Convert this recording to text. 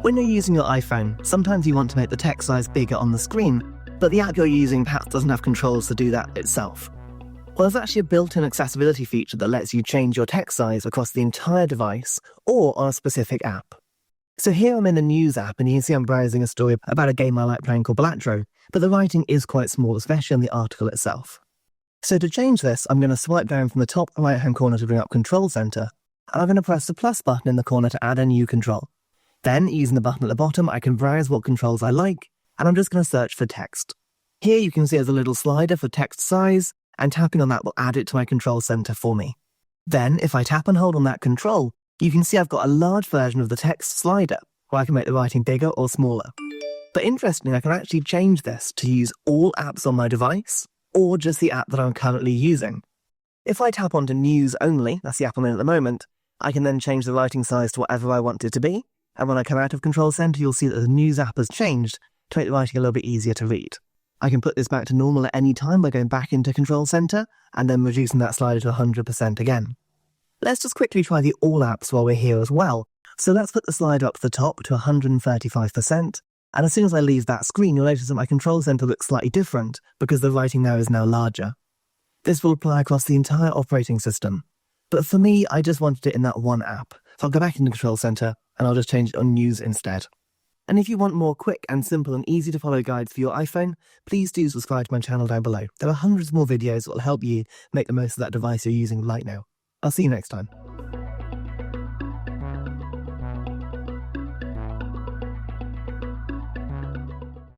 When you're using your iPhone, sometimes you want to make the text size bigger on the screen, but the app you're using perhaps doesn't have controls to do that itself. Well, there's actually a built-in accessibility feature that lets you change your text size across the entire device or on a specific app. So here I'm in the News app, and you can see I'm browsing a story about a game I like playing called Balatro, but the writing is quite small, especially in the article itself. So to change this, I'm going to swipe down from the top right-hand corner to bring up Control Center, and I'm going to press the plus button in the corner to add a new control. Then, using the button at the bottom, I can browse what controls I like, and I'm just going to search for text. Here you can see there's a little slider for text size, and tapping on that will add it to my Control Center for me. Then, if I tap and hold on that control, you can see I've got a large version of the text slider, where I can make the writing bigger or smaller. But interestingly, I can actually change this to use all apps on my device, or just the app that I'm currently using. If I tap onto News only, that's the app I'm in at the moment, I can then change the writing size to whatever I want it to be, and when I come out of Control Center, you'll see that the News app has changed to make the writing a little bit easier to read. I can put this back to normal at any time by going back into Control Center, and then reducing that slider to 100% again. Let's just quickly try the All apps while we're here as well. So let's put the slider up to the top to 135%, and as soon as I leave that screen, you'll notice that my Control Center looks slightly different because the writing there is now larger. This will apply across the entire operating system, but for me, I just wanted it in that one app. So I'll go back into Control Center, and I'll just change it on News instead. And if you want more quick and simple and easy to follow guides for your iPhone, please do subscribe to my channel down below. There are hundreds more videos that will help you make the most of that device you're using right now. I'll see you next time.